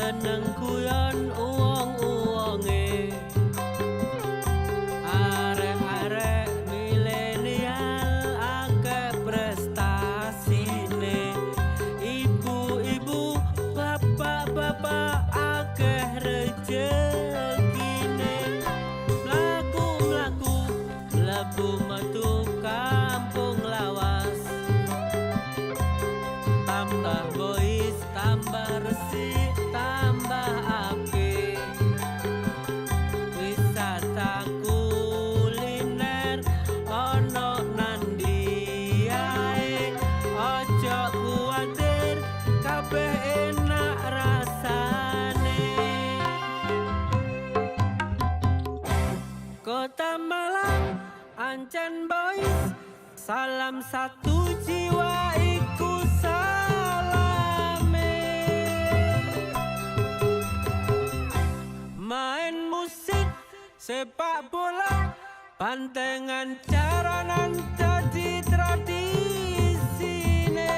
seneng guyon uwong-uwonge. Arek-arek milenial akeh prestasine, ibu-ibu bapak-bapak akeh rejekine. Mlaku-mlaku mlebu metu kampung lawas, tambah bois tambah resik tambah apik. Wisata kuliner ono nandi ae, ojo kuwatir kabeh enak rasane. Kota Malang ancen bois, salam satu jiwa iku salame. Main musik, sepak bola, bantengan jaranan jadi tradisine.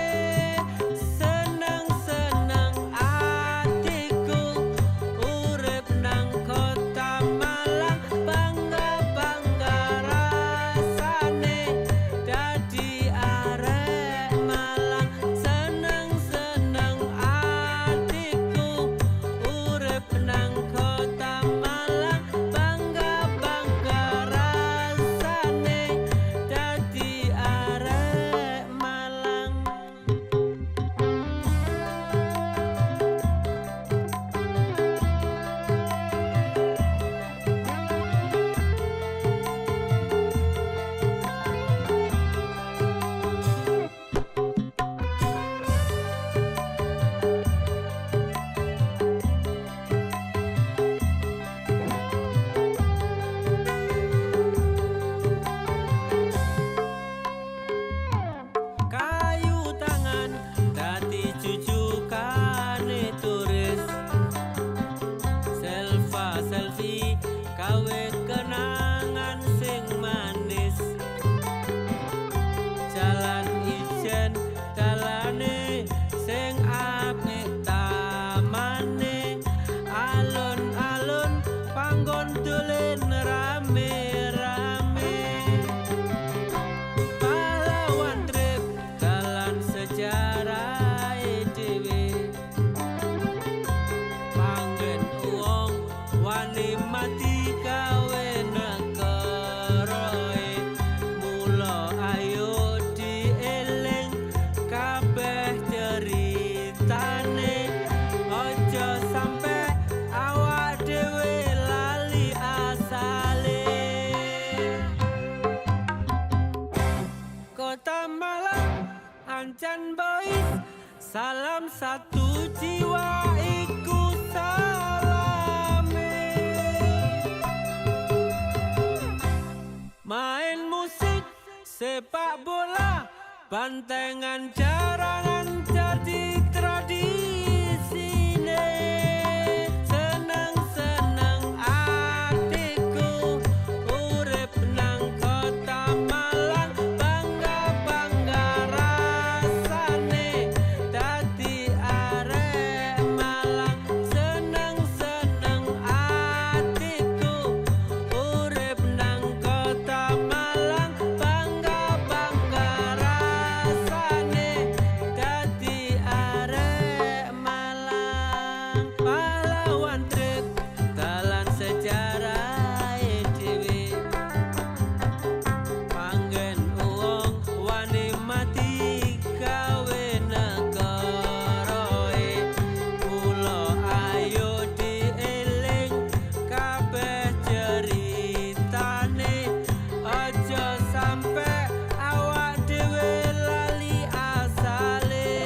Seneng-seneng atiku urip nang kota Malang, bangga-bangga rasane dadi arek Malang. Seneng-seneng atiku urip nang kota Malang, bangga-bangga rasane dadi arek Malang. Kayu tangan dadi jujukane turis, selfie gawe kenangan sing manis. Jalan ijen dalane sing apik tamane, alun-alun panggon dolen rame-rame. Pahlawan trip dalan sejarah dhewe, panggen uwong wani mati gawe negarae. Mula ayo dieling kabeh ceritane, ojo sampe awak dhewe lali asale. Kota Malang ancen bois, salam satu jiwa iku salame. Main musik, sepak bola, bantengan jaranan jadi tradisine. Seneng-seneng atiku urip nang kota Malang, bangga-bangga rasane dadi arek Malang. Seneng-seneng atiku urip nang kota Malang, bangga-bangga rasane dadi arek Malang. Pahlawan trip dalan sejarah dhewe, panggen uwong wani mati gawe negarae. Mula ayo dieling kabeh ceritane, ojo sampe awak dhewe lali asale.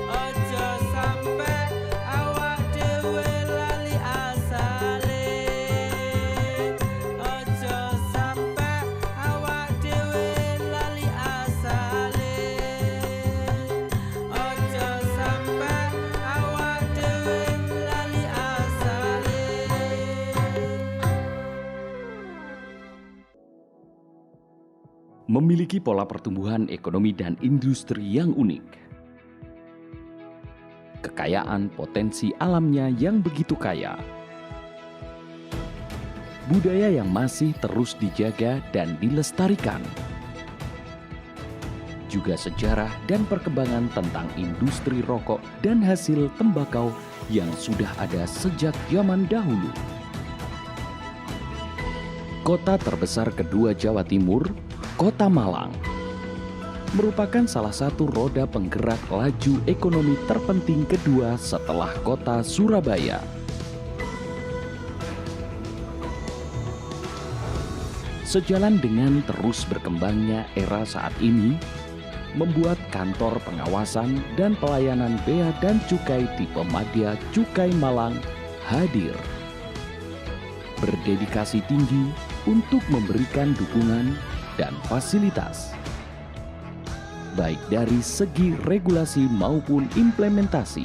Ojo sampe awak dhewe lali asale. Ojo sampe awak dhewe lali asale. Ojo sampe awak dhewe lali asale. Memiliki pola pertumbuhan ekonomi dan industri yang unik. kekayaan potensi alamnya yang begitu kaya. Budaya yang masih terus dijaga dan dilestarikan. Juga sejarah dan perkembangan tentang industri rokok dan hasil tembakau yang sudah ada sejak zaman dahulu. Kota terbesar kedua Jawa Timur, Kota Malang, merupakan salah satu roda penggerak laju ekonomi terpenting kedua setelah kota Surabaya. Sejalan dengan terus berkembangnya era saat ini, membuat kantor pengawasan dan pelayanan Bea dan Cukai tipe Madya Cukai Malang hadir. Berdedikasi tinggi untuk memberikan dukungan dan fasilitas, baik dari segi regulasi maupun implementasi.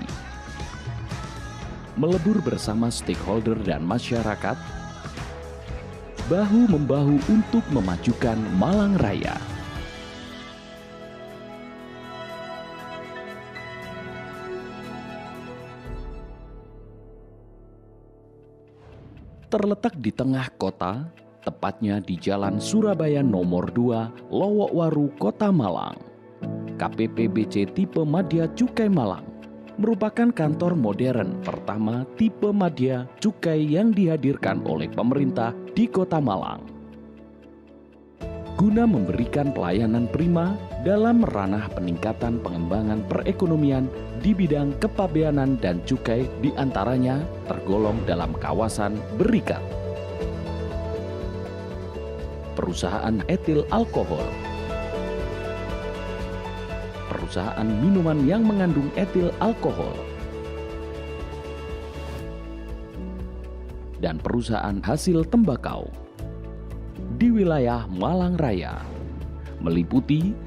Melebur bersama stakeholder dan masyarakat, bahu-membahu untuk memajukan Malang Raya. Terletak di tengah kota, tepatnya di Jalan Surabaya Nomor 2, Lowokwaru, Kota Malang. KPPBC tipe Madya Cukai Malang merupakan kantor modern pertama tipe Madya Cukai yang dihadirkan oleh pemerintah di Kota Malang. Guna memberikan pelayanan prima dalam ranah peningkatan pengembangan perekonomian di bidang kepabeanan dan cukai, diantaranya tergolong dalam kawasan berikat. Perusahaan etil alkohol, perusahaan minuman yang mengandung etil alkohol, dan perusahaan hasil tembakau di wilayah Malang Raya, meliputi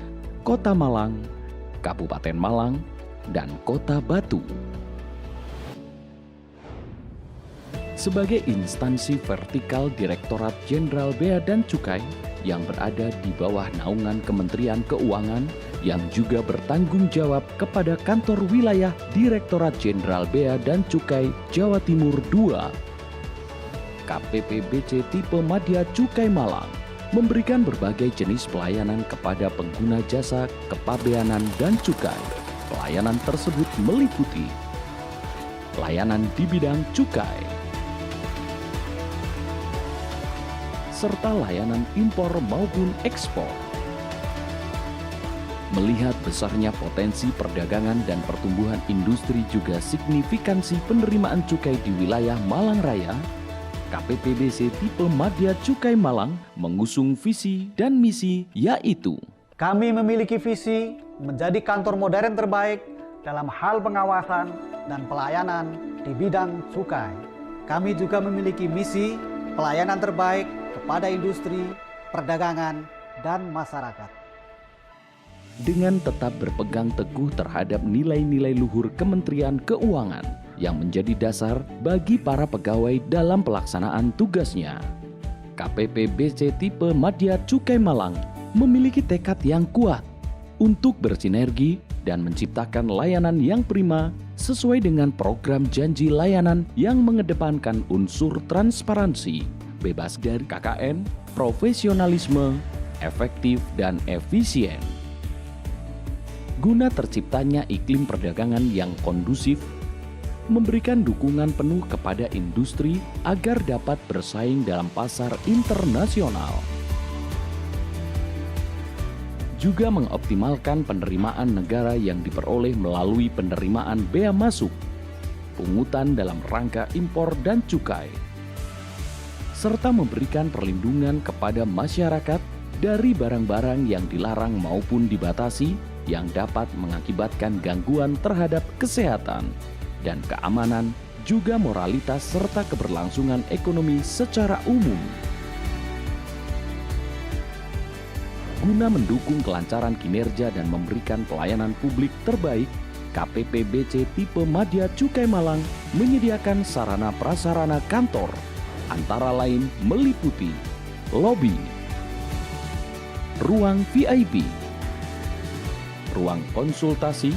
Kota Malang, Kabupaten Malang, dan Kota Batu. Sebagai instansi vertikal Direktorat Jenderal Bea dan Cukai yang berada di bawah naungan Kementerian Keuangan yang juga bertanggung jawab kepada kantor wilayah Direktorat Jenderal Bea dan Cukai Jawa Timur II, KPPBC tipe Madya Cukai Malang memberikan berbagai jenis pelayanan kepada pengguna jasa kepabeanan dan cukai. Pelayanan tersebut meliputi pelayanan di bidang cukai, serta layanan impor maupun ekspor. Melihat besarnya potensi perdagangan dan pertumbuhan industri juga signifikansi penerimaan cukai di wilayah Malang Raya, KPPBC tipe Madya Cukai Malang mengusung visi dan misi, yaitu kami memiliki visi menjadi kantor modern terbaik dalam hal pengawasan dan pelayanan di bidang cukai. Kami juga memiliki misi pelayanan terbaik kepada industri, perdagangan, dan masyarakat. Dengan tetap berpegang teguh terhadap nilai-nilai luhur Kementerian Keuangan yang menjadi dasar bagi para pegawai dalam pelaksanaan tugasnya, KPPBC tipe Madya Cukai Malang memiliki tekad yang kuat untuk bersinergi dan menciptakan layanan yang prima sesuai dengan program janji layanan yang mengedepankan unsur transparansi, bebas dari KKN, profesionalisme, efektif dan efisien. Guna terciptanya iklim perdagangan yang kondusif, memberikan dukungan penuh kepada industri agar dapat bersaing dalam pasar internasional. Juga mengoptimalkan penerimaan negara yang diperoleh melalui penerimaan bea masuk, pungutan dalam rangka impor dan cukai, serta memberikan perlindungan kepada masyarakat dari barang-barang yang dilarang maupun dibatasi yang dapat mengakibatkan gangguan terhadap kesehatan dan keamanan, juga moralitas serta keberlangsungan ekonomi secara umum. Guna mendukung kelancaran kinerja dan memberikan pelayanan publik terbaik, KPPBC tipe Madya Cukai Malang menyediakan sarana prasarana kantor, antara lain meliputi lobi, ruang VIP, ruang konsultasi,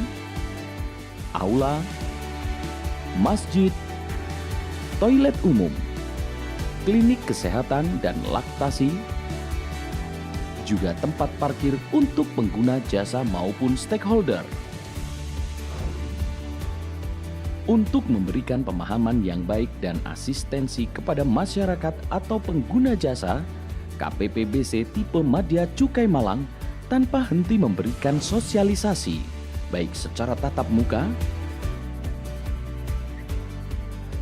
aula, masjid, toilet umum, klinik kesehatan dan laktasi, juga tempat parkir untuk pengguna jasa maupun stakeholder. Untuk memberikan pemahaman yang baik dan asistensi kepada masyarakat atau pengguna jasa, KPPBC tipe Madya Cukai Malang tanpa henti memberikan sosialisasi, baik secara tatap muka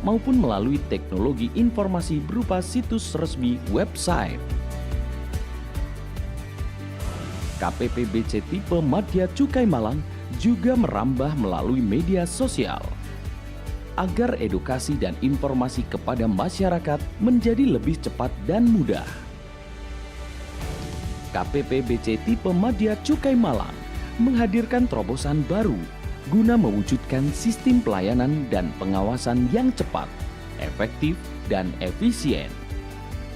maupun melalui teknologi informasi berupa situs resmi website. KPPBC tipe Madya Cukai Malang juga merambah melalui media sosial agar edukasi dan informasi kepada masyarakat menjadi lebih cepat dan mudah. KPPBC tipe Madya Cukai Malang menghadirkan terobosan baru guna mewujudkan sistem pelayanan dan pengawasan yang cepat, efektif, dan efisien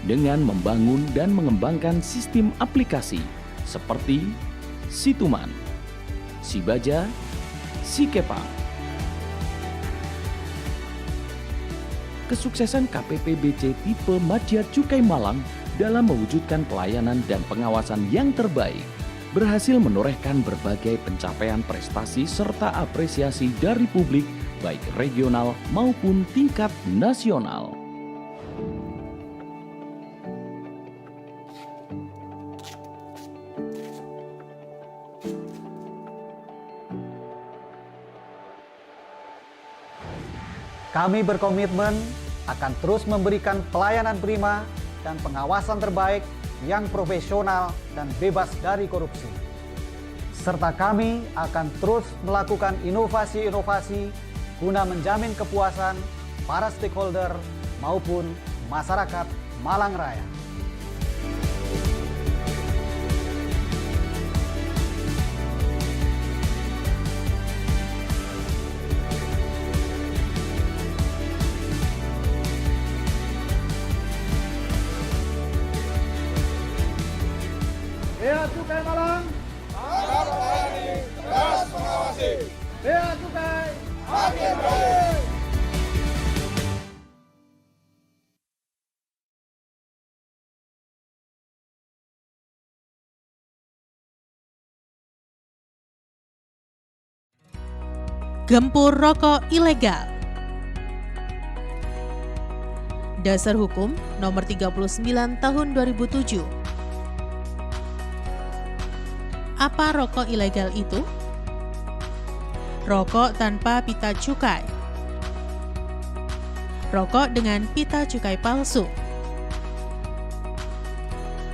dengan membangun dan mengembangkan sistem aplikasi seperti Situman, Sibaja, Sikepang. Kesuksesan KPPBC tipe Madya Cukai Malang dalam mewujudkan pelayanan dan pengawasan yang terbaik berhasil menorehkan berbagai pencapaian prestasi serta apresiasi dari publik baik regional maupun tingkat nasional. Kami berkomitmen akan terus memberikan pelayanan prima dan pengawasan terbaik yang profesional dan bebas dari korupsi. Serta kami akan terus melakukan inovasi-inovasi guna menjamin kepuasan para stakeholder maupun masyarakat Malang Raya. Bea Cukai Malang, agar melayani, tegas mengawasi. Bea Cukai, Makin baik. Gempur rokok ilegal. Dasar Hukum Nomor 39 Tahun 2007. Apa rokok ilegal itu? Rokok tanpa pita cukai. Rokok dengan pita cukai palsu.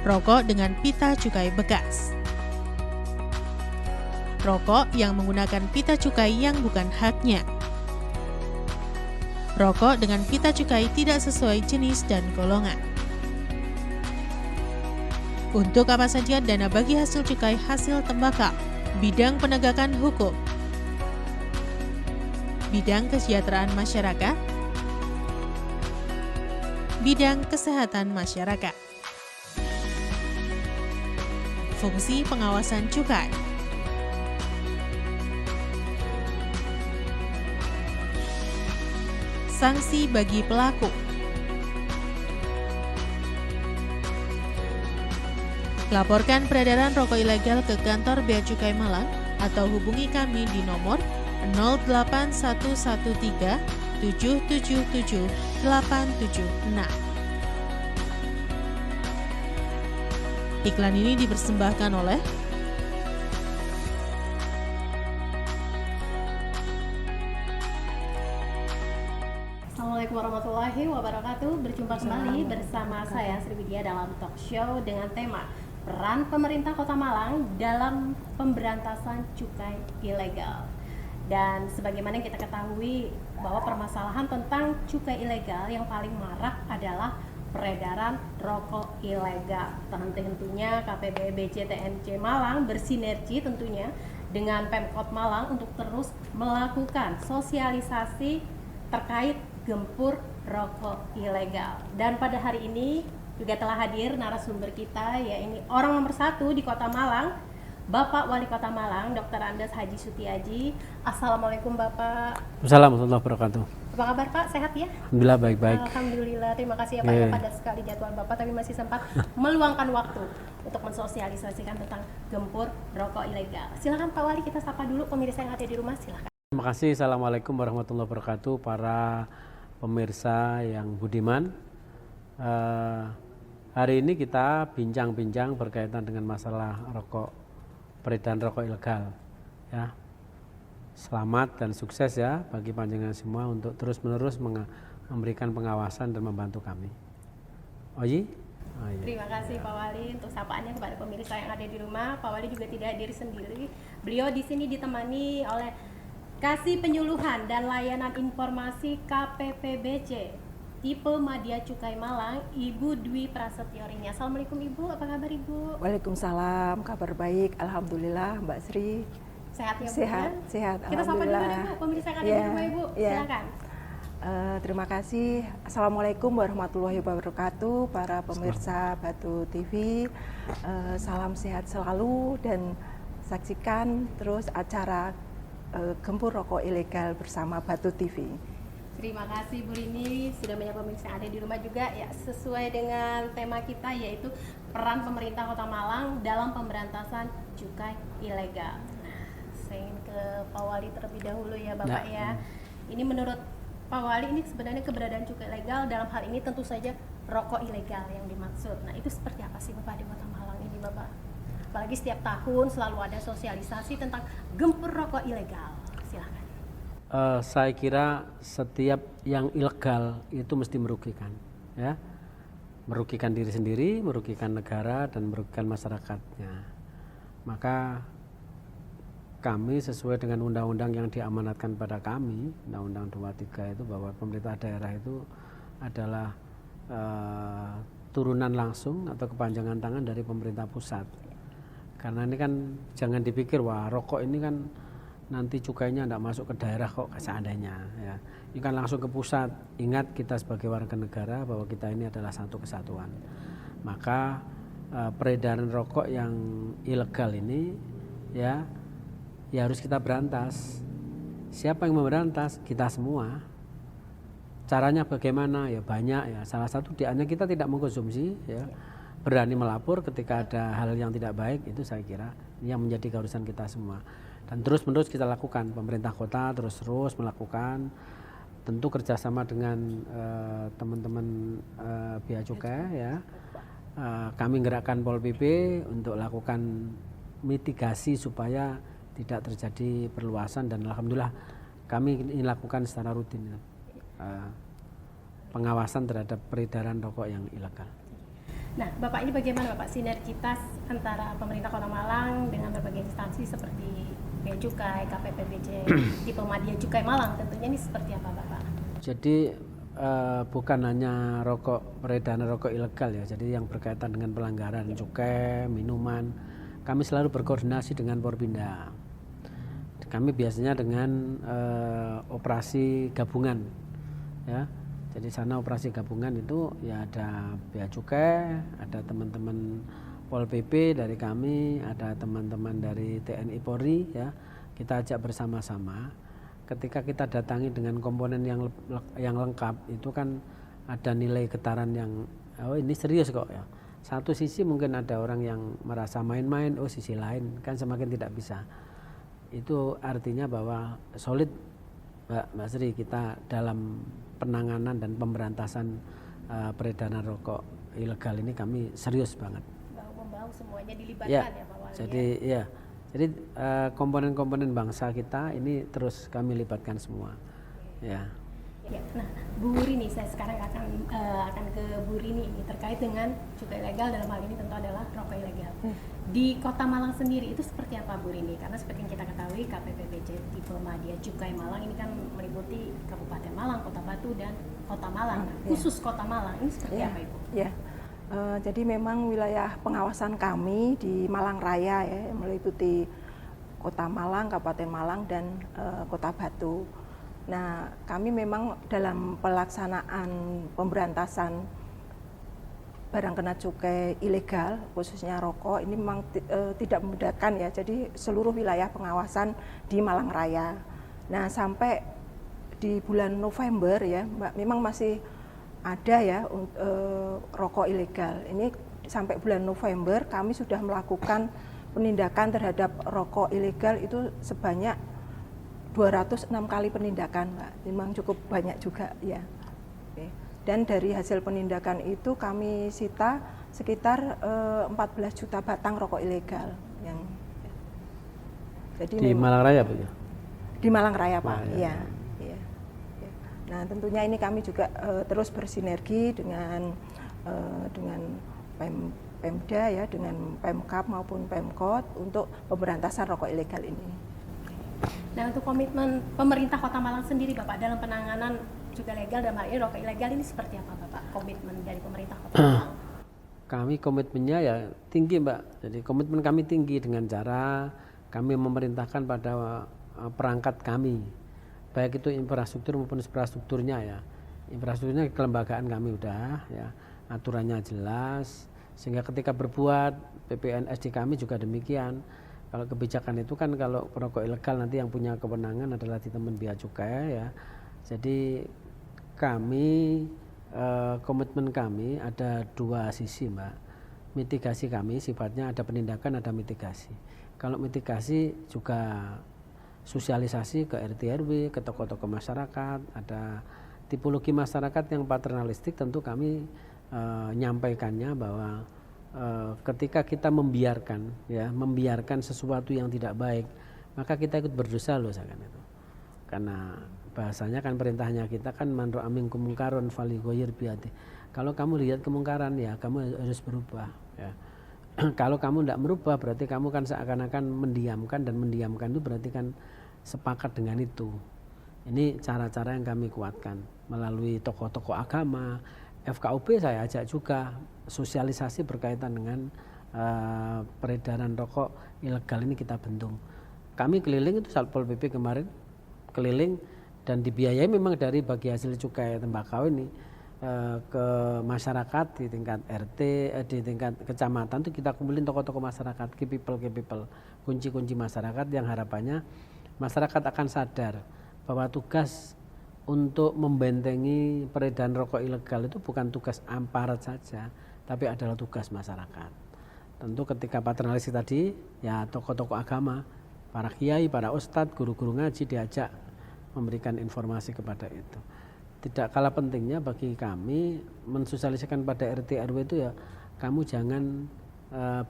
Rokok dengan pita cukai bekas. Rokok yang menggunakan pita cukai yang bukan haknya. Rokok dengan pita cukai tidak sesuai jenis dan golongan. Untuk apa saja dana bagi hasil cukai hasil tembakau? Bidang penegakan hukum, bidang kesejahteraan masyarakat, bidang kesehatan masyarakat. Fungsi pengawasan cukai. Sanksi bagi pelaku. Laporkan peredaran rokok ilegal ke kantor Bea Cukai Malang atau hubungi kami di nomor 08113 777 876. Iklan ini dipersembahkan oleh Assalamualaikum warahmatullahi wabarakatuh. Berjumpa kembali bersama saya Sri Widya dalam talk show dengan tema peran pemerintah Kota Malang dalam pemberantasan cukai ilegal. Dan sebagaimana kita ketahui bahwa permasalahan tentang cukai ilegal yang paling marak adalah peredaran rokok ilegal. Tentunya KPPBC TNC Malang bersinergi tentunya dengan Pemkot Malang untuk terus melakukan sosialisasi terkait gempur rokok ilegal. Dan pada hari ini juga telah hadir narasumber kita, ya ini orang nomor 1 di Kota Malang, Bapak Wali Kota Malang, Dr. Andes Haji Sutiaji. Assalamualaikum Bapak. Assalamualaikum warahmatullahi wabarakatuh. Apa kabar Pak? Sehat ya? Alhamdulillah baik-baik. Alhamdulillah, terima kasih ya Pak. Ya, padat sekali jadwal Bapak, tapi masih sempat meluangkan waktu untuk mensosialisasikan tentang gempur rokok ilegal. Silakan Pak Wali, kita sapa dulu pemirsa yang ada di rumah, silakan. Terima kasih. Assalamualaikum warahmatullahi wabarakatuh. Para pemirsa yang budiman. Hari ini kita bincang-bincang berkaitan dengan masalah peredaran rokok ilegal. Ya. Selamat dan sukses ya bagi panjenengan semua untuk terus-menerus memberikan pengawasan dan membantu kami. Oji? Oh, iya. Terima kasih Pak Wali untuk sapaannya kepada pemirsa yang ada di rumah. Pak Wali juga tidak hadir sendiri. Beliau di sini ditemani oleh Kasih Penyuluhan dan Layanan Informasi KPPBC tipe Madya Cukai Malang, Ibu Dwi Prasetyorini. Assalamualaikum Ibu, apa kabar Ibu? Waalaikumsalam, kabar baik, alhamdulillah Mbak Sri. Sehat ya Bu? Sehat, Ya? sehat, Kita sapa dulu alhamdulillah. deh Bu, pemirsa yang ada di rumah Ibu, silakan. Terima kasih. Assalamualaikum warahmatullahi wabarakatuh, para pemirsa Batu TV. Salam sehat selalu dan saksikan terus acara Gempur Rokok Ilegal bersama Batu TV. Terima kasih Bu Rini, sudah banyak pemirsa yang ada di rumah juga ya, sesuai dengan tema kita yaitu peran pemerintah Kota Malang dalam pemberantasan cukai ilegal. Nah, saya ingin ke Pak Wali terlebih dahulu ya Bapak ya. Ini menurut Pak Wali ini sebenarnya keberadaan cukai ilegal dalam hal ini tentu saja rokok ilegal yang dimaksud. Nah, itu seperti apa sih Bapak di Kota Malang ini Bapak? Apalagi setiap tahun selalu ada sosialisasi tentang gempur rokok ilegal. Silakan. Saya kira setiap yang ilegal itu mesti merugikan, ya, merugikan diri sendiri, merugikan negara dan merugikan masyarakatnya. Maka kami sesuai dengan undang-undang yang diamanatkan pada kami, Undang-Undang 23 itu bahwa pemerintah daerah itu adalah turunan langsung atau kepanjangan tangan dari pemerintah pusat. Karena ini kan jangan dipikir wah rokok ini kan nanti cukainya tidak masuk ke daerah kok seandainya ya. Ini kan langsung ke pusat. Ingat kita sebagai warga negara bahwa kita ini adalah satu kesatuan. Maka peredaran rokok yang ilegal ini ya harus kita berantas. Siapa yang memberantas? Kita semua. Caranya bagaimana? Ya banyak ya. Salah satu diannya kita tidak mengkonsumsi ya. Berani melapor ketika ada hal yang tidak baik, itu saya kira yang menjadi keharusan kita semua. Dan terus-menerus kita lakukan, pemerintah kota terus-terus melakukan, tentu kerjasama dengan teman-teman Bea Cukai ya. Kami gerakkan Pol PP untuk lakukan mitigasi supaya tidak terjadi perluasan dan alhamdulillah kami ini lakukan secara rutin pengawasan terhadap peredaran rokok yang ilegal. Nah, Bapak ini bagaimana Bapak sinergitas antara pemerintah Kota Malang dengan berbagai instansi seperti Bea Cukai, KPPBC, tipe Madya Cukai Malang tentunya ini seperti apa Bapak? Jadi bukan hanya peredaran rokok ilegal ya, jadi yang berkaitan dengan pelanggaran cukai, minuman, kami selalu berkoordinasi dengan Porpinda. Kami biasanya dengan operasi gabungan ya. Jadi sana operasi gabungan itu ya ada Bea Cukai, ada teman-teman Pol PP dari kami, ada teman-teman dari TNI Polri ya. Kita ajak bersama-sama. Ketika kita datangi dengan komponen yang lengkap itu kan ada nilai getaran yang oh ini serius kok ya. Satu sisi mungkin ada orang yang merasa main-main, oh sisi lain kan semakin tidak bisa. Itu artinya bahwa solid Mbak Sri kita dalam penanganan dan pemberantasan peredaran rokok ilegal ini kami serius banget. Bahu-membahu semuanya dilibatkan ya Pak Wali. Jadi komponen-komponen bangsa kita ini terus kami libatkan semua. Ya. Ya, nah, Bu Rini, saya sekarang akan ke Bu Rini ini terkait dengan cukai ilegal, dalam hal ini tentu adalah rokok ilegal. Di Kota Malang sendiri itu seperti apa Bu Rini? Karena seperti yang kita ketahui KPPBC tipe Madya Cukai Malang ini kan meliputi Kabupaten Malang, Kota Batu dan Kota Malang. Nah, khusus Kota Malang ini seperti apa Ibu? Ya. Jadi memang wilayah pengawasan kami di Malang Raya ya, meliputi Kota Malang, Kabupaten Malang dan Kota Batu. Nah, kami memang dalam pelaksanaan pemberantasan barang kena cukai ilegal, khususnya rokok, ini memang tidak membedakan ya. Jadi seluruh wilayah pengawasan di Malang Raya. Nah, sampai di bulan November ya, Mbak, memang masih ada ya rokok ilegal. Ini sampai bulan November kami sudah melakukan penindakan terhadap rokok ilegal itu sebanyak 206 kali penindakan, Mbak. Memang cukup banyak juga ya. Oke. Dan dari hasil penindakan itu kami sita sekitar 14 juta batang rokok ilegal yang jadi Di Malang Raya, Bu ya? Di Malang Raya, Pak. Malang, Iya. Iya. Ya. Nah, tentunya ini kami juga terus bersinergi dengan Pemda ya, dengan Pemkab maupun Pemkot untuk pemberantasan rokok ilegal ini. Nah, untuk komitmen pemerintah Kota Malang sendiri, Bapak, dalam penanganan juga legal dan hal ini rokok ilegal ini seperti apa, Bapak? Komitmen dari pemerintah Kota Malang? Kami komitmennya ya tinggi, Mbak. Jadi komitmen kami tinggi dengan cara kami memerintahkan pada perangkat kami, baik itu infrastruktur maupun infrastrukturnya ya. Infrastrukturnya kelembagaan kami udah ya, aturannya jelas, sehingga ketika berbuat PPNS di kami juga demikian. Kalau kebijakan itu kan kalau rokok ilegal nanti yang punya kewenangan adalah di teman bea cukai ya. Jadi kami komitmen kami ada dua sisi, Mbak. Mitigasi kami sifatnya ada penindakan, ada mitigasi. Kalau mitigasi juga sosialisasi ke RT RW, ke tokoh-tokoh masyarakat, ada tipologi masyarakat yang paternalistik, tentu kami nyampaikannya bahwa ketika kita membiarkan sesuatu yang tidak baik, maka kita ikut berdosa loh, kan itu. Karena bahasanya kan perintahnya kita kan man ra'a minkum munkaron falyughayyir biyadihi. Kalau kamu lihat kemungkaran ya kamu harus berubah ya. Kalau kamu tidak merubah berarti kamu kan seakan-akan mendiamkan, dan mendiamkan itu berarti kan sepakat dengan itu. Ini cara-cara yang kami kuatkan melalui tokoh-tokoh agama. FKUP saya ajak juga sosialisasi berkaitan dengan peredaran rokok ilegal ini kita bentung. Kami keliling itu Satpol PP kemarin keliling dan dibiayai memang dari bagi hasil cukai tembakau ini ke masyarakat di tingkat RT, di tingkat kecamatan itu kita kumpulin tokoh-tokoh masyarakat, key people, kunci-kunci masyarakat yang harapannya masyarakat akan sadar bahwa tugas untuk membentengi peredaran rokok ilegal itu bukan tugas aparat saja, tapi adalah tugas masyarakat. Tentu ketika paternalis tadi, ya tokoh-tokoh agama, para kiai, para ustadz, guru-guru ngaji diajak memberikan informasi kepada itu. Tidak kalah pentingnya bagi kami mensosialisasikan pada RT RW itu ya, kamu jangan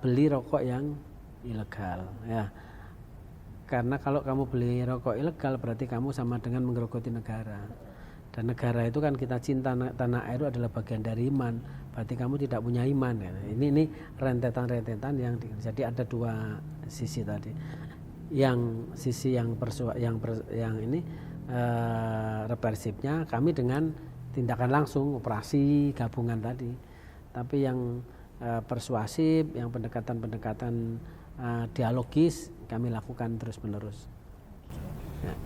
beli rokok yang ilegal ya. Karena kalau kamu beli rokok ilegal berarti kamu sama dengan menggerogoti negara. Dan negara itu kan kita cinta tanah air itu adalah bagian dari iman. Berarti kamu tidak punya iman ya. Ini rentetan-rentetan yang jadi ada dua sisi tadi. Yang sisi yang ini represifnya kami dengan tindakan langsung operasi gabungan tadi. Tapi yang persuasif, yang pendekatan-pendekatan dialogis kami lakukan terus-menerus.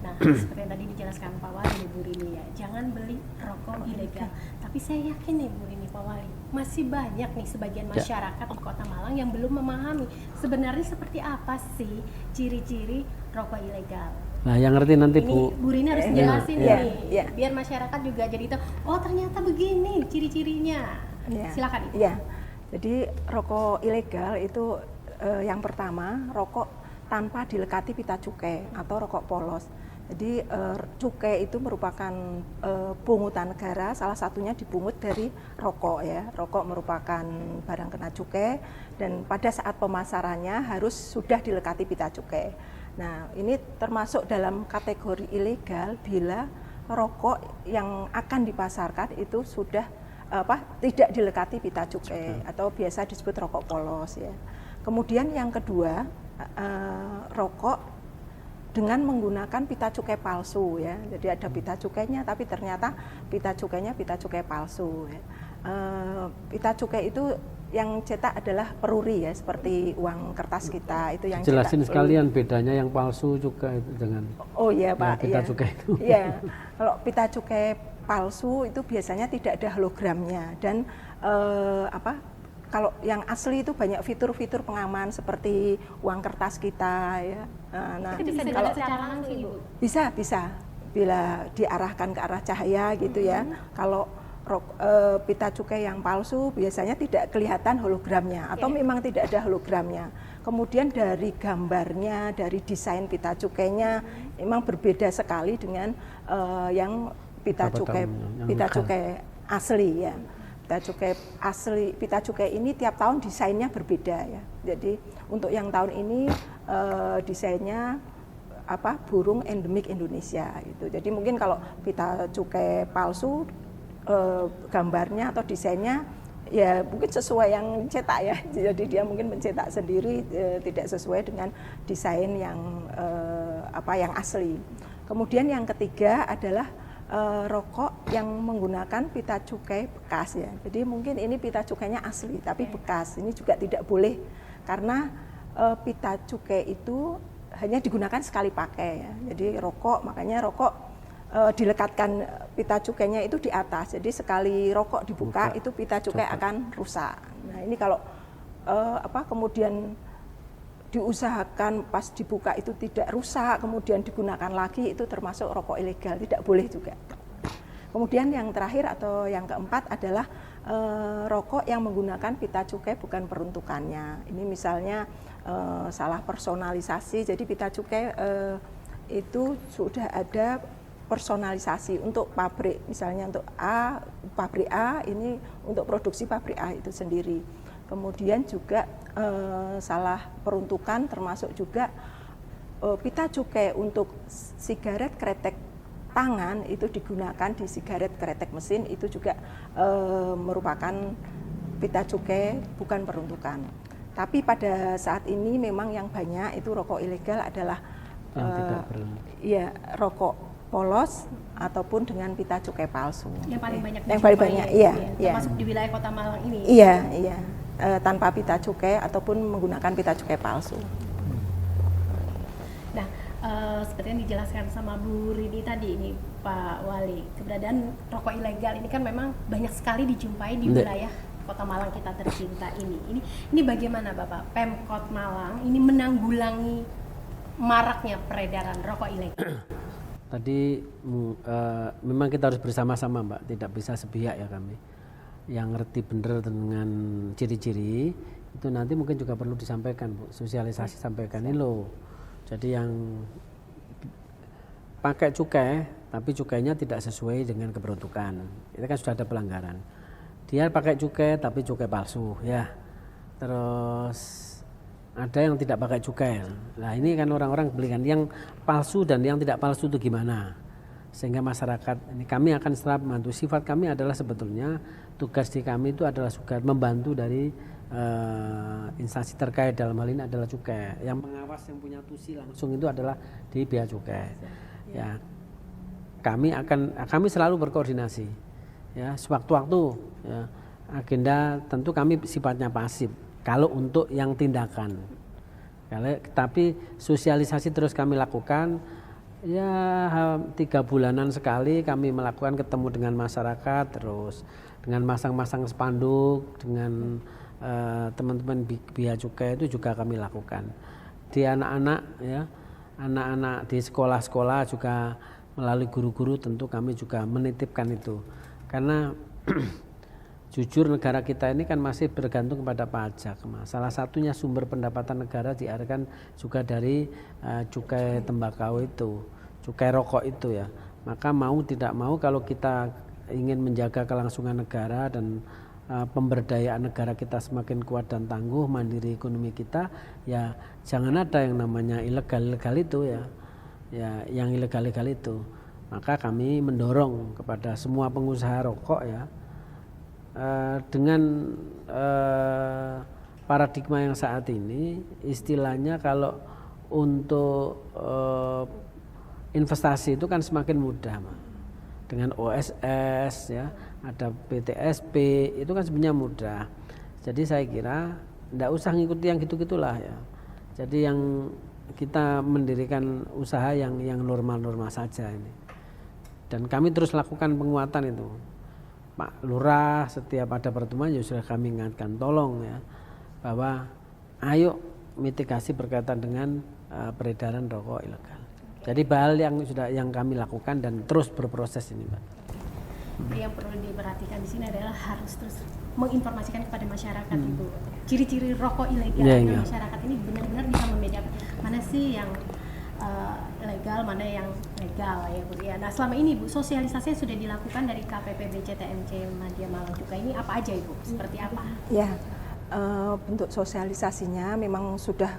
Nah, seperti yang tadi dijelaskan Pak Wali, Bu Rini ya, jangan beli rokok ilegal. Tapi saya yakin nih Bu Rini, Pak Wali, masih banyak nih sebagian masyarakat di Kota Malang yang belum memahami sebenarnya seperti apa sih ciri-ciri rokok ilegal. Nah, yang ngerti nanti ini, Bu Rini harus jelasin nih, biar masyarakat juga jadi tahu. Oh, ternyata begini ciri-cirinya. Silakan Ibu. Iya. Jadi rokok ilegal itu yang pertama rokok tanpa dilekati pita cukai atau rokok polos. Jadi cukai itu merupakan pungutan negara, salah satunya dipungut dari rokok ya. Rokok merupakan barang kena cukai dan pada saat pemasarannya harus sudah dilekati pita cukai. Nah, ini termasuk dalam kategori ilegal bila rokok yang akan dipasarkan itu sudah tidak dilekati pita cukai atau biasa disebut rokok polos ya. Kemudian yang kedua, rokok dengan menggunakan pita cukai palsu ya. Jadi ada pita cukainya tapi ternyata pita cukainya pita cukai palsu ya. Pita cukai itu yang cetak adalah peruri ya, seperti uang kertas kita itu yang jelasin cetak sekalian bedanya yang palsu juga itu dengan Pak, pita cukai itu. Iya. Kalau pita cukai palsu itu biasanya tidak ada hologramnya dan kalau yang asli itu banyak fitur-fitur pengaman seperti uang kertas kita ya. Nah, itu bisa dilihat secara langsung, Ibu? Bisa bila diarahkan ke arah cahaya gitu ya. Kalau pita cukai yang palsu biasanya tidak kelihatan hologramnya atau memang tidak ada hologramnya. Kemudian dari gambarnya, dari desain pita cukainya memang berbeda sekali dengan yang pita cukai asli ya. Pita cukai ini tiap tahun desainnya berbeda ya. Jadi untuk yang tahun ini desainnya burung endemik Indonesia gitu. Jadi mungkin kalau pita cukai palsu gambarnya atau desainnya ya mungkin sesuai yang cetak ya. Jadi dia mungkin mencetak sendiri tidak sesuai dengan desain yang yang asli. Kemudian yang ketiga adalah rokok yang menggunakan pita cukai bekas ya. Jadi mungkin ini pita cukainya asli tapi bekas. Ini juga tidak boleh karena pita cukai itu hanya digunakan sekali pakai ya. Jadi makanya rokok dilekatkan pita cukainya itu di atas. Jadi sekali rokok dibuka itu pita cukai akan rusak. Nah, ini kalau kemudian diusahakan pas dibuka itu tidak rusak, kemudian digunakan lagi, itu termasuk rokok ilegal, tidak boleh juga. Kemudian yang terakhir atau yang keempat adalah rokok yang menggunakan pita cukai bukan peruntukannya. Ini misalnya salah personalisasi, jadi pita cukai itu sudah ada personalisasi untuk pabrik, misalnya untuk pabrik A, ini untuk produksi pabrik A itu sendiri. Kemudian juga salah peruntukan termasuk juga pita cukai untuk sigaret kretek tangan itu digunakan di sigaret kretek mesin, itu juga merupakan pita cukai bukan peruntukan. Tapi pada saat ini memang yang banyak itu rokok ilegal adalah rokok polos ataupun dengan pita cukai palsu. Yang paling banyak. Yang paling banyak, iya. Termasuk di wilayah Kota Malang ini. Iya. Tanpa pita cukai ataupun menggunakan pita cukai palsu. Nah, seperti yang dijelaskan sama Bu Rini tadi ini, Pak Wali, keberadaan rokok ilegal ini kan memang banyak sekali dijumpai di wilayah Kota Malang kita tercinta ini. Ini bagaimana Bapak Pemkot Malang ini menanggulangi maraknya peredaran rokok ilegal? Tadi memang kita harus bersama-sama Mbak, tidak bisa sepihak ya kami. Yang ngerti benar dengan ciri-ciri itu nanti mungkin juga perlu disampaikan Bu, sosialisasi sampaikan ini loh. Jadi yang pakai cukai tapi cukainya tidak sesuai dengan keperuntukan, itu kan sudah ada pelanggaran. Dia pakai cukai tapi cukai palsu ya. Terus ada yang tidak pakai cukai. Nah ini kan orang-orang belikan yang palsu dan yang tidak palsu itu gimana? Sehingga masyarakat ini kami akan setelah membantu. Sifat kami adalah sebetulnya tugas di kami itu adalah juga membantu dari instansi terkait, dalam hal ini adalah cukai. Yang mengawas yang punya tusi langsung itu adalah di bea cukai. Ya, kami selalu berkoordinasi. Ya, sewaktu-waktu ya, agenda tentu kami sifatnya pasif. Kalau untuk yang tindakan, tapi sosialisasi terus kami lakukan. Ya 3 bulanan sekali kami melakukan ketemu dengan masyarakat, terus dengan masang-masang spanduk, dengan teman-teman bea cukai itu juga kami lakukan. Di anak-anak ya, anak-anak di sekolah-sekolah juga melalui guru-guru tentu kami juga menitipkan itu. Karena jujur negara kita ini kan masih bergantung kepada pajak. Salah satunya sumber pendapatan negara diarahkan juga dari cukai tembakau itu, cukai rokok itu ya. Maka mau tidak mau kalau kita ingin menjaga kelangsungan negara dan pemberdayaan negara kita semakin kuat dan tangguh, mandiri ekonomi kita, ya jangan ada yang namanya ilegal-ilegal itu ya. Ya yang ilegal-ilegal itu. Maka kami mendorong kepada semua pengusaha rokok ya, dengan paradigma yang saat ini, istilahnya kalau untuk investasi itu kan semakin mudah, dengan OSS ya, ada PTSP itu kan sebenarnya mudah. Jadi saya kira tidak usah ngikuti yang gitu-gitulah ya. Jadi yang kita mendirikan usaha yang normal-normal saja ini. Dan kami terus lakukan penguatan itu. Pak Lurah setiap ada pertemuan ya sudah kami ingatkan, tolong ya bahwa ayo mitigasi berkaitan dengan peredaran rokok ilegal. Jadi hal yang kami lakukan dan terus berproses ini, Mbak. Yang perlu diperhatikan di sini adalah harus terus menginformasikan kepada masyarakat Ibu ciri-ciri rokok ilegal agar masyarakat ini benar-benar bisa membedakan mana sih yang ilegal, mana yang legal ya Bu ya. Nah selama ini Bu sosialisasi sudah dilakukan dari KPPBC TMC Madya Malang Cukai ini apa aja Ibu? Seperti apa? Ya, bentuk sosialisasinya memang sudah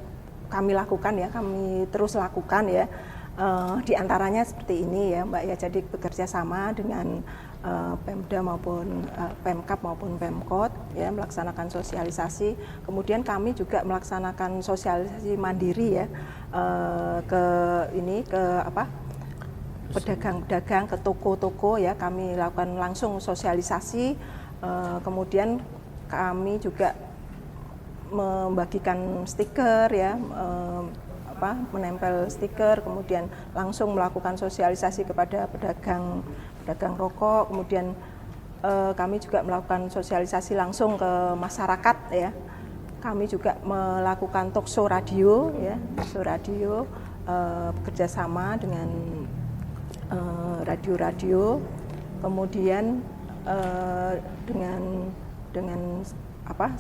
kami lakukan ya, kami terus lakukan ya. Di antaranya seperti ini ya Mbak ya, jadi bekerja sama dengan Pemda maupun Pemkab maupun Pemkot ya melaksanakan sosialisasi. Kemudian kami juga melaksanakan sosialisasi mandiri ya ke pedagang-pedagang, ke toko-toko ya, kami lakukan langsung sosialisasi. Kemudian kami juga membagikan stiker ya, menempel stiker, kemudian langsung melakukan sosialisasi kepada pedagang rokok, kemudian kami juga melakukan sosialisasi langsung ke masyarakat ya. Kami juga melakukan talkshow radio ya, bekerjasama dengan radio-radio, kemudian dengan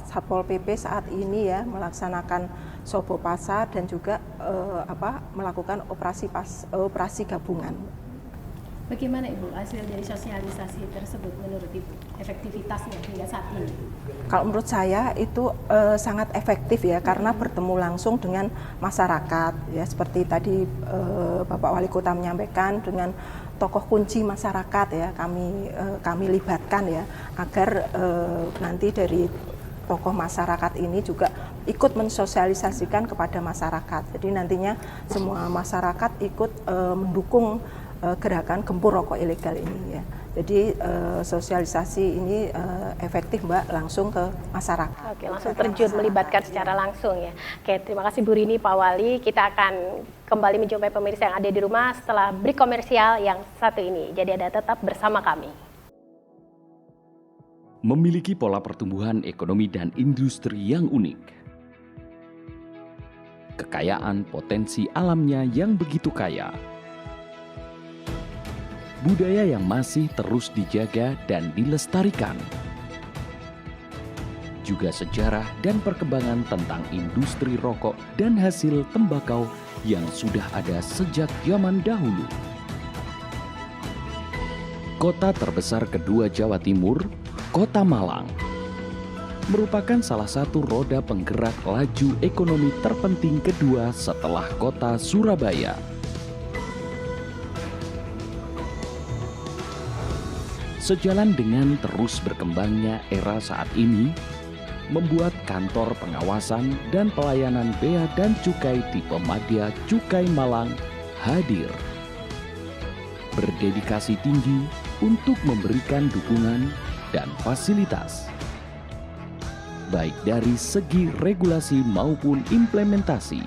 Satpol PP saat ini ya melaksanakan Sobo Pasar dan juga melakukan operasi gabungan. Bagaimana Ibu hasil dari sosialisasi tersebut menurut Ibu, efektivitasnya hingga saat ini? Kalau menurut saya itu sangat efektif ya, karena bertemu langsung dengan masyarakat ya, seperti tadi Bapak Wali Kota menyampaikan, dengan tokoh kunci masyarakat ya kami libatkan ya, agar nanti dari tokoh masyarakat ini juga ikut mensosialisasikan kepada masyarakat. Jadi nantinya semua masyarakat ikut mendukung gerakan gempur rokok ilegal ini ya. Jadi sosialisasi ini efektif Mbak, langsung ke masyarakat. Oke, langsung terjun melibatkan secara langsung ya. Oke, terima kasih Bu Rini, Pak Wali. Kita akan kembali menjumpai pemirsa yang ada di rumah setelah break komersial yang satu ini. Jadi Anda tetap bersama kami. Memiliki pola pertumbuhan ekonomi dan industri yang unik. Kekayaan potensi alamnya yang begitu kaya. Budaya yang masih terus dijaga dan dilestarikan. Juga sejarah dan perkembangan tentang industri rokok dan hasil tembakau yang sudah ada sejak zaman dahulu. Kota terbesar kedua Jawa Timur, Kota Malang, merupakan salah satu roda penggerak laju ekonomi terpenting kedua setelah kota Surabaya. Sejalan dengan terus berkembangnya era saat ini, membuat kantor pengawasan dan pelayanan Bea dan Cukai tipe Madya Cukai Malang hadir. Berdedikasi tinggi untuk memberikan dukungan dan fasilitas, baik dari segi regulasi maupun implementasi.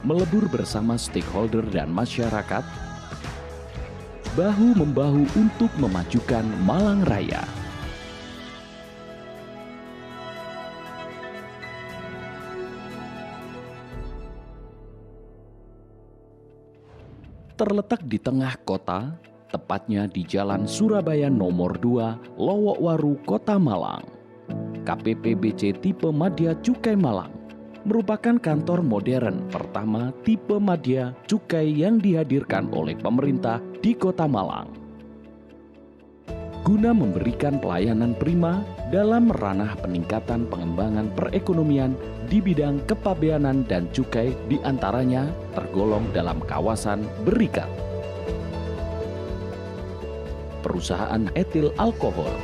Melebur bersama stakeholder dan masyarakat, bahu-membahu untuk memajukan Malang Raya. Terletak di tengah kota, tepatnya di Jalan Surabaya Nomor 2, Lowokwaru, Kota Malang. KPPBC tipe Madya Cukai Malang merupakan kantor modern pertama tipe Madya Cukai yang dihadirkan oleh pemerintah di Kota Malang. Guna memberikan pelayanan prima dalam ranah peningkatan pengembangan perekonomian di bidang kepabeanan dan cukai, diantaranya tergolong dalam kawasan berikat. Perusahaan etil alkohol,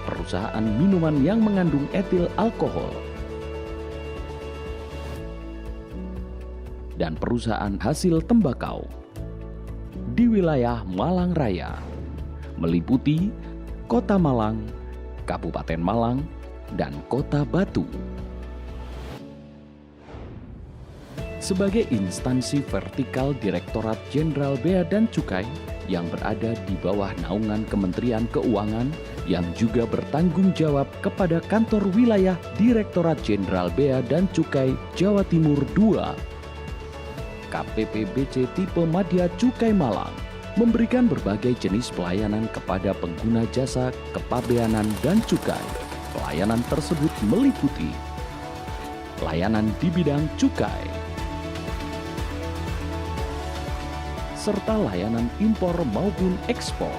perusahaan minuman yang mengandung etil alkohol, dan perusahaan hasil tembakau di wilayah Malang Raya, meliputi Kota Malang, Kabupaten Malang, dan Kota Batu. sebagai instansi vertikal Direktorat Jenderal Bea dan Cukai yang berada di bawah naungan Kementerian Keuangan yang juga bertanggung jawab kepada kantor wilayah Direktorat Jenderal Bea dan Cukai Jawa Timur II. KPPBC tipe Madya Cukai Malang memberikan berbagai jenis pelayanan kepada pengguna jasa kepabeanan dan cukai. Pelayanan tersebut meliputi pelayanan di bidang cukai, serta layanan impor maupun ekspor.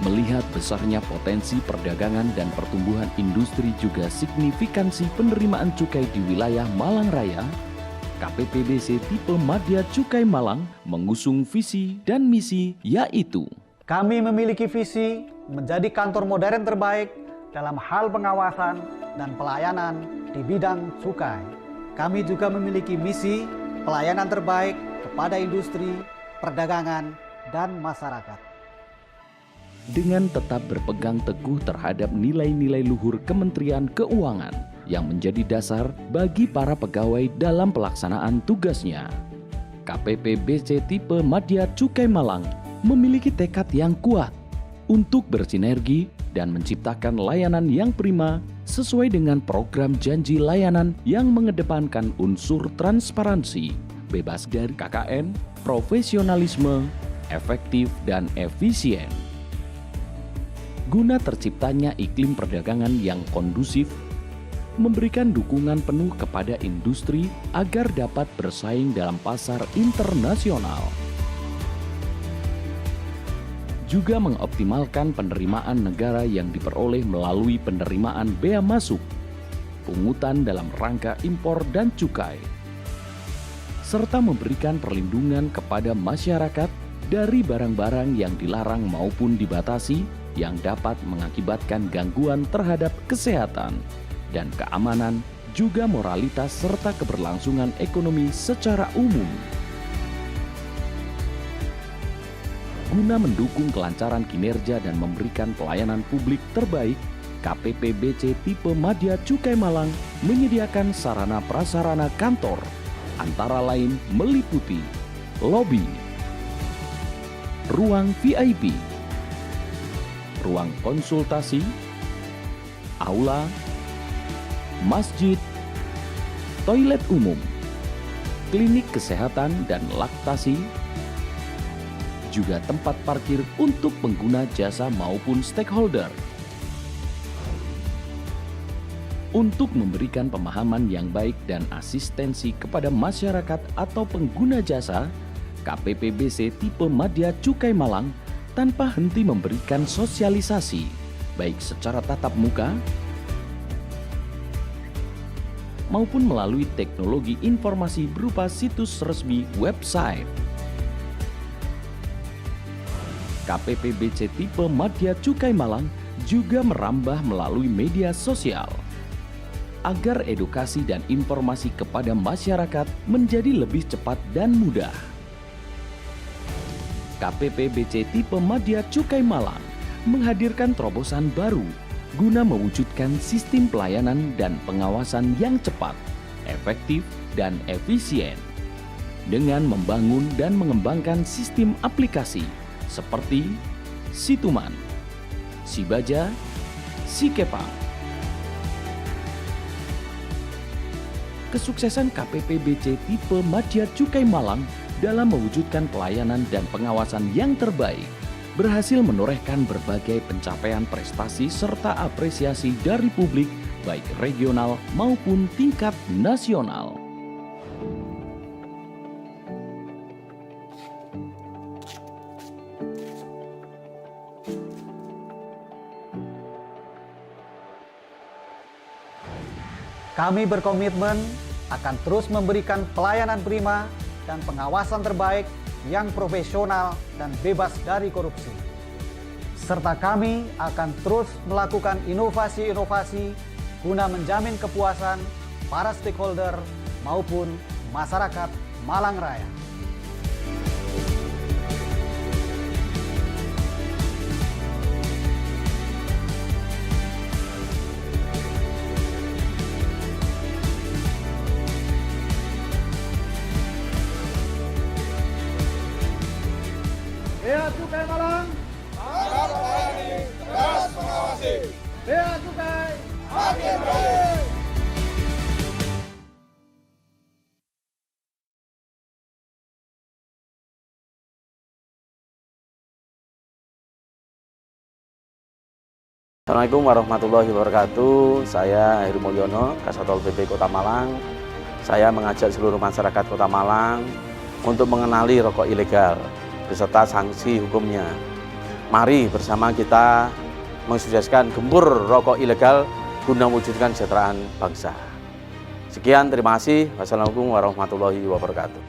Melihat besarnya potensi perdagangan dan pertumbuhan industri juga signifikansi penerimaan cukai di wilayah Malang Raya, KPPBC tipe Madya Cukai Malang mengusung visi dan misi yaitu Kami memiliki visi menjadi kantor modern terbaik dalam hal pengawasan dan pelayanan di bidang cukai. Kami juga memiliki misi pelayanan terbaik kepada industri, perdagangan, dan masyarakat. dengan tetap berpegang teguh terhadap nilai-nilai luhur Kementerian Keuangan yang menjadi dasar bagi para pegawai dalam pelaksanaan tugasnya. KPPBC tipe Madya Cukai Malang memiliki tekad yang kuat untuk bersinergi dan menciptakan layanan yang prima sesuai dengan program janji layanan yang mengedepankan unsur transparansi, bebas dari KKN, profesionalisme, efektif dan efisien. Guna terciptanya iklim perdagangan yang kondusif, memberikan dukungan penuh kepada industri agar dapat bersaing dalam pasar internasional. Juga mengoptimalkan penerimaan negara yang diperoleh melalui penerimaan bea masuk, pungutan dalam rangka impor dan cukai, serta memberikan perlindungan kepada masyarakat dari barang-barang yang dilarang maupun dibatasi yang dapat mengakibatkan gangguan terhadap kesehatan dan keamanan, juga moralitas serta keberlangsungan ekonomi secara umum. Guna mendukung kelancaran kinerja dan memberikan pelayanan publik terbaik, KPPBC tipe Madya Cukai Malang menyediakan sarana prasarana kantor, antara lain meliputi lobi, ruang VIP, ruang konsultasi, aula, masjid, toilet umum, klinik kesehatan dan laktasi, juga tempat parkir untuk pengguna jasa maupun stakeholder. Untuk memberikan pemahaman yang baik dan asistensi kepada masyarakat atau pengguna jasa, KPPBC tipe Madya Cukai Malang tanpa henti memberikan sosialisasi, baik secara tatap muka maupun melalui teknologi informasi berupa situs resmi website. KPPBC tipe Madya Cukai Malang juga merambah melalui media sosial agar edukasi dan informasi kepada masyarakat menjadi lebih cepat dan mudah. KPPBC tipe Madya Cukai Malang menghadirkan terobosan baru guna mewujudkan sistem pelayanan dan pengawasan yang cepat, efektif, dan efisien dengan membangun dan mengembangkan sistem aplikasi seperti Situman, Sibaja, Sikepang. Kesuksesan KPPBC tipe Madya Cukai Malang dalam mewujudkan pelayanan dan pengawasan yang terbaik berhasil menorehkan berbagai pencapaian prestasi serta apresiasi dari publik baik regional maupun tingkat nasional. Kami berkomitmen akan terus memberikan pelayanan prima dan pengawasan terbaik yang profesional dan bebas dari korupsi. Serta kami akan terus melakukan inovasi-inovasi guna menjamin kepuasan para stakeholder maupun masyarakat Malang Raya. Bea Cukai Malang akan melayani, tegas mengawasi. Bea Cukai Makin baik. Assalamualaikum warahmatullahi wabarakatuh. Saya Heru Mulyono, Kasatpol PP Kota Malang. Saya mengajak seluruh masyarakat Kota Malang untuk mengenali rokok ilegal beserta sanksi hukumnya. Mari bersama kita mensukseskan gempur rokok ilegal guna mewujudkan kesejahteraan bangsa. Sekian, terima kasih. Wassalamualaikum warahmatullahi wabarakatuh.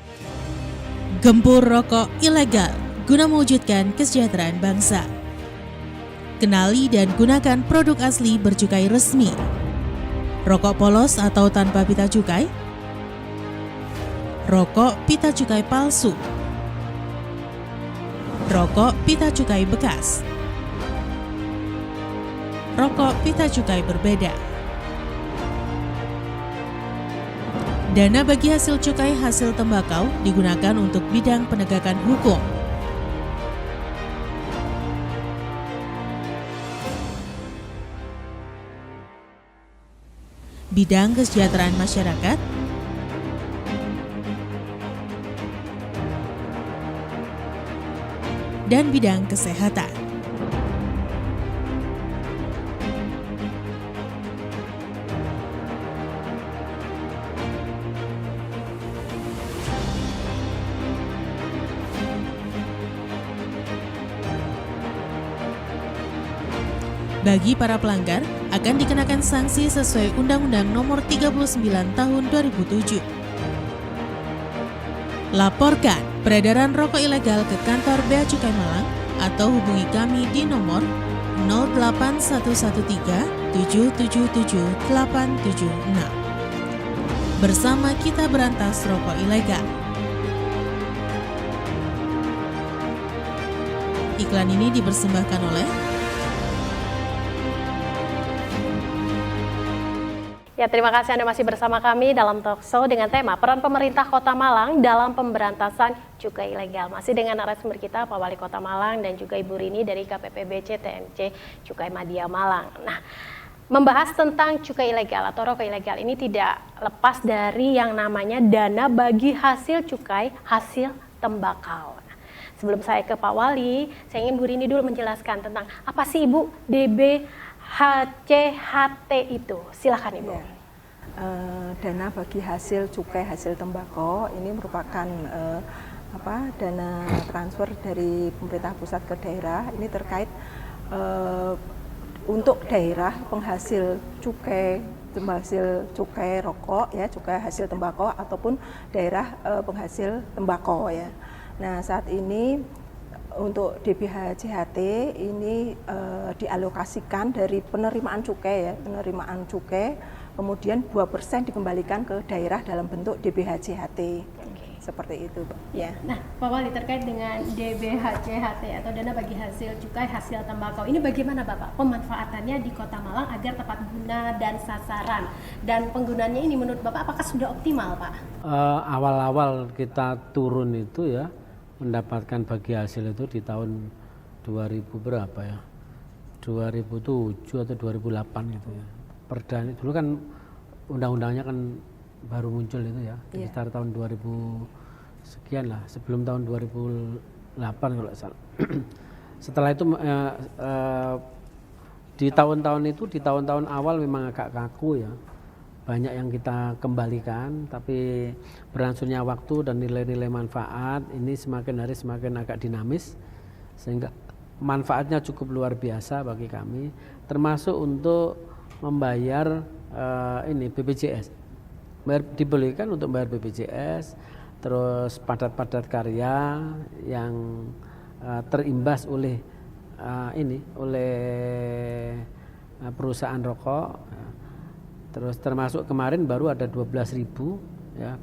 Gempur rokok ilegal guna mewujudkan kesejahteraan bangsa. Kenali dan gunakan produk asli bercukai resmi. Rokok polos atau tanpa pita cukai. Rokok pita cukai palsu. Rokok pita cukai bekas. Rokok pita cukai berbeda. Dana bagi hasil cukai hasil tembakau digunakan untuk bidang penegakan hukum. Bidang kesejahteraan masyarakat, dan bidang kesehatan. Bagi para pelanggar, akan dikenakan sanksi sesuai Undang-Undang Nomor 39 Tahun 2007. Laporkan peredaran rokok ilegal ke kantor Bea Cukai Malang atau hubungi kami di nomor 08113 777 876. Bersama kita berantas rokok ilegal. Iklan ini dipersembahkan oleh Ya, terima kasih Anda masih bersama kami dalam talk show dengan tema peran pemerintah Kota Malang dalam pemberantasan cukai ilegal. Masih dengan narasumber kita Pak Wali Kota Malang dan juga Ibu Rini dari KPPBC TMC Cukai Madya Malang. Nah, membahas tentang cukai ilegal atau rokok ilegal ini tidak lepas dari yang namanya dana bagi hasil cukai hasil tembakau. Nah, sebelum saya ke Pak Wali, saya ingin Bu Rini dulu menjelaskan tentang apa sih Ibu DBHCHT itu. Silakan Ibu. Ya. Dana bagi hasil cukai hasil tembakau ini merupakan dana transfer dari pemerintah pusat ke daerah. Ini terkait untuk daerah penghasil cukai rokok ya, cukai hasil tembakau ataupun daerah penghasil tembakau ya. Nah, saat ini untuk DBHCHT ini dialokasikan dari penerimaan cukai ya, kemudian 2% dikembalikan ke daerah dalam bentuk DBHCHT. Seperti itu, Pak. Ya. Nah, Pak Wali, terkait dengan DBHCHT atau dana bagi hasil cukai hasil tembakau ini bagaimana Bapak pemanfaatannya di Kota Malang agar tepat guna dan sasaran, dan penggunaannya ini menurut Bapak apakah sudah optimal, Pak? Awal-awal kita turun itu ya, mendapatkan bagi hasil itu di tahun 2000 berapa ya, 2007 atau 2008 gitu ya. Perda dulu kan undang-undangnya kan baru muncul itu ya, sekitar tahun 2000 sekian lah, sebelum tahun 2008 kalau salah. Setelah itu di tahun-tahun awal memang agak kaku ya, banyak yang kita kembalikan, tapi berlangsungnya waktu dan nilai-nilai manfaat ini semakin hari semakin agak dinamis, sehingga manfaatnya cukup luar biasa bagi kami, termasuk untuk membayar BPJS. Dibolehkan untuk bayar BPJS, terus padat-padat karya yang terimbas oleh perusahaan rokok. Terus termasuk kemarin baru ada 12.000 ya,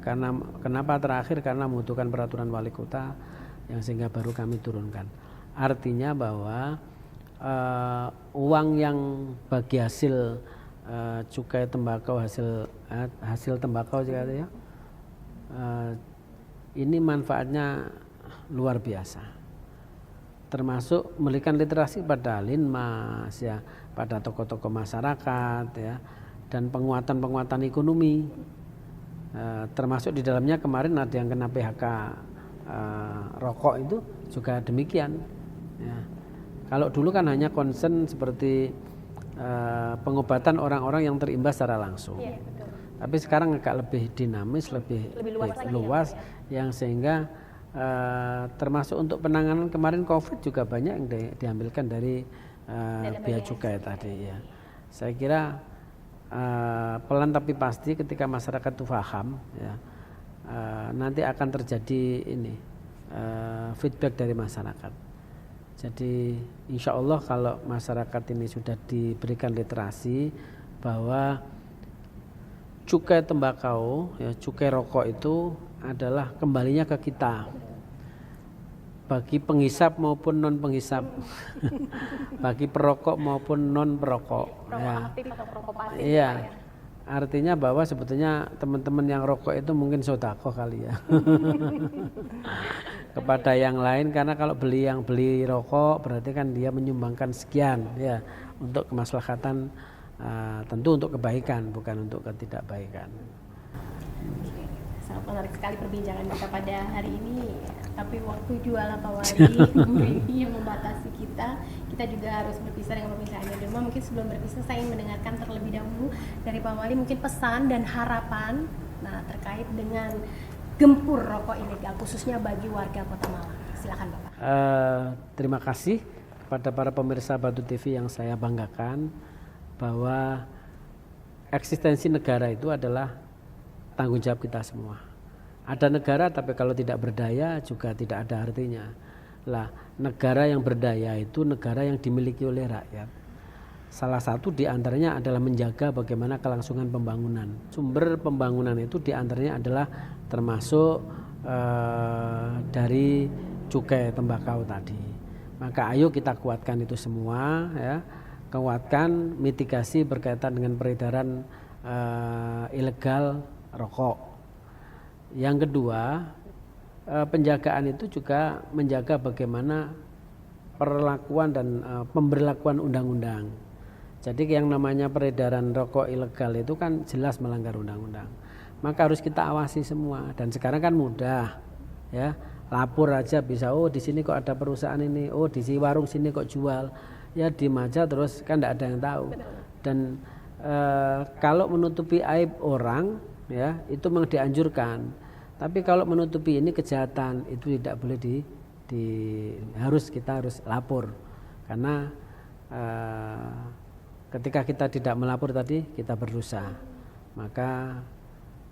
kenapa terakhir karena membutuhkan peraturan wali kota yang sehingga baru kami turunkan. Artinya bahwa uang yang bagi hasil cukai tembakau hasil tembakau ya, ini manfaatnya luar biasa. termasuk memberikan literasi pada linmas ya, pada tokoh-tokoh masyarakat ya, dan penguatan ekonomi. Termasuk di dalamnya kemarin ada yang kena PHK rokok itu juga demikian ya. Kalau dulu kan hanya concern seperti pengobatan orang-orang yang terimbas secara langsung. Iya, betul. Tapi sekarang agak lebih dinamis, lebih luas yang sehingga termasuk untuk penanganan kemarin COVID juga banyak yang diambilkan dari bea cukai tadi ya. Saya kira pelan tapi pasti ketika masyarakat itu paham ya, nanti akan terjadi ini feedback dari masyarakat. Jadi insya Allah kalau masyarakat ini sudah diberikan literasi bahwa cukai tembakau, ya, cukai rokok itu adalah kembalinya ke kita, bagi penghisap maupun non penghisap, bagi perokok maupun non perokok. Ya. Iya, artinya bahwa sebetulnya teman-teman yang rokok itu mungkin sodako kali ya kepada yang lain, karena kalau yang beli rokok berarti kan dia menyumbangkan sekian ya untuk kemaslahatan, tentu untuk kebaikan bukan untuk ketidakbaikan. Sangat menarik sekali perbincangan kita pada hari ini, tapi waktu jualan Pak Wali ini yang membatasi kita juga harus berpisah dengan perbincangannya di rumah. Mungkin sebelum berpisah saya ingin mendengarkan terlebih dahulu dari Pak Wali mungkin pesan dan harapan terkait dengan gempur rokok ilegal khususnya bagi warga Kota Malang. Silakan Bapak. Terima kasih kepada para pemirsa Batu TV yang saya banggakan bahwa eksistensi negara itu adalah tanggung jawab kita semua. Ada negara tapi kalau tidak berdaya juga tidak ada artinya. Lah, negara yang berdaya itu negara yang dimiliki oleh rakyat. Salah satu diantaranya adalah menjaga bagaimana kelangsungan pembangunan. Sumber pembangunan itu diantaranya adalah termasuk dari cukai tembakau tadi. Maka ayo kita kuatkan itu semua ya. Kuatkan mitigasi berkaitan dengan peredaran ilegal rokok. Yang kedua, penjagaan itu juga menjaga bagaimana perlakuan dan pemberlakuan undang-undang. Jadi yang namanya peredaran rokok ilegal itu kan jelas melanggar undang-undang. Maka harus kita awasi semua, dan sekarang kan mudah ya. Lapor aja bisa, oh di sini kok ada perusahaan ini, oh di sini warung sini kok jual. Ya diem aja terus kan tidak ada yang tahu. Dan kalau menutupi aib orang ya itu memang dianjurkan. Tapi kalau menutupi ini kejahatan itu tidak boleh kita harus lapor. Karena ketika kita tidak melapor tadi kita berdosa. Maka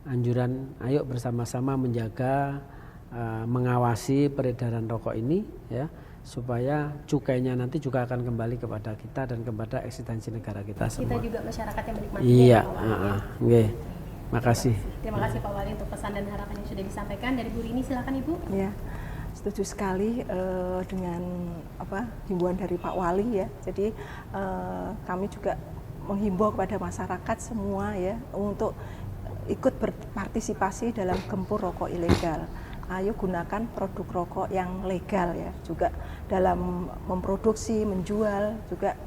anjuran ayo bersama-sama menjaga mengawasi peredaran rokok ini ya, supaya cukainya nanti juga akan kembali kepada kita dan kepada eksistensi negara kita semua. Kita juga masyarakat yang menikmati. Iya, oke. Makasih. Terima kasih Pak Wali untuk pesan dan harapan yang sudah disampaikan. Dari Bu Rini silakan Ibu. Ya, setuju sekali dengan himbauan dari Pak Wali ya. Jadi kami juga menghimbau kepada masyarakat semua ya untuk ikut berpartisipasi dalam gempur rokok ilegal. Ayo gunakan produk rokok yang legal ya, juga dalam memproduksi, menjual, juga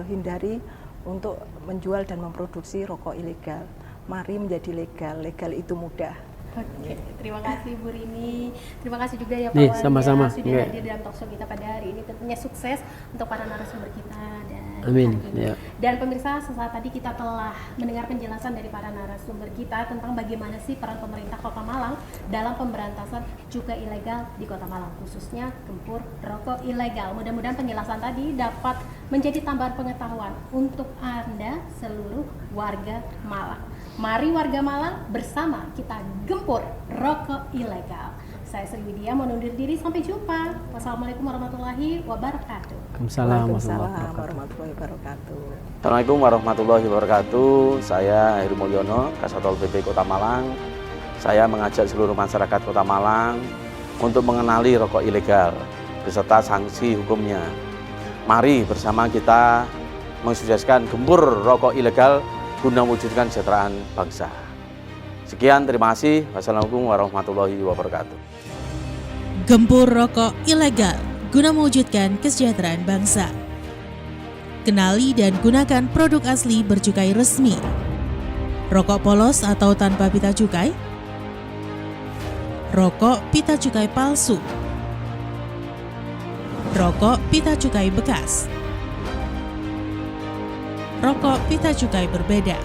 hindari untuk menjual dan memproduksi rokok ilegal. Mari menjadi legal, legal itu mudah. Oke, terima kasih Bu Rini. Terima kasih juga ya Pak Wali sama-sama. Sudah hadir dalam talkshow kita pada hari ini. Tentunya sukses untuk para narasumber kita dan amin. Ya. Dan pemirsa, sesaat tadi kita telah mendengar penjelasan dari para narasumber kita tentang bagaimana sih peran pemerintah Kota Malang dalam pemberantasan cukai ilegal di Kota Malang, khususnya gempur rokok ilegal. Mudah-mudahan penjelasan tadi dapat menjadi tambahan pengetahuan untuk Anda seluruh warga Malang. Mari warga Malang bersama kita gempur rokok ilegal. Saya Sri Widya mau undur diri, sampai jumpa. Wassalamualaikum warahmatullahi wabarakatuh. Waalaikumsalam warahmatullahi wabarakatuh. Assalamualaikum warahmatullahi wabarakatuh. Saya Heru Mulyono, Kasatpol PP Kota Malang. Saya mengajak seluruh masyarakat Kota Malang untuk mengenali rokok ilegal beserta sanksi hukumnya. Mari bersama kita mensukseskan gempur rokok ilegal guna mewujudkan kesejahteraan bangsa. Sekian, terima kasih. Wassalamualaikum warahmatullahi wabarakatuh. Gempur rokok ilegal guna mewujudkan kesejahteraan bangsa. Kenali dan gunakan produk asli bercukai resmi. Rokok polos atau tanpa pita cukai, rokok pita cukai palsu, rokok pita cukai bekas, rokok pita cukai berbeda.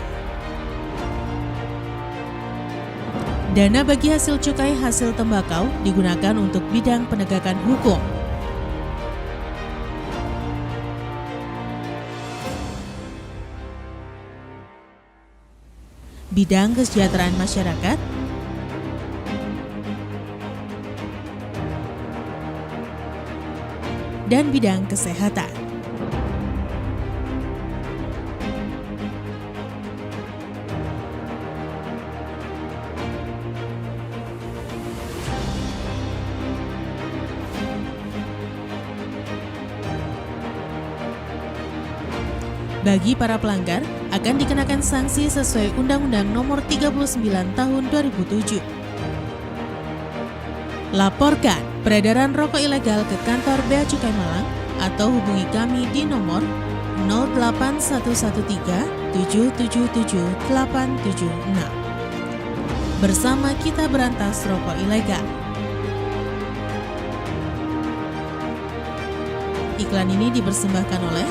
Dana bagi hasil cukai hasil tembakau digunakan untuk bidang penegakan hukum. Bidang kesejahteraan masyarakat, dan bidang kesehatan. Bagi para pelanggar, akan dikenakan sanksi sesuai Undang-Undang Nomor 39 Tahun 2007. Laporkan peredaran rokok ilegal ke kantor Bea Cukai Malang atau hubungi kami di nomor 08113 777 876. Bersama kita berantas rokok ilegal. Iklan ini dipersembahkan oleh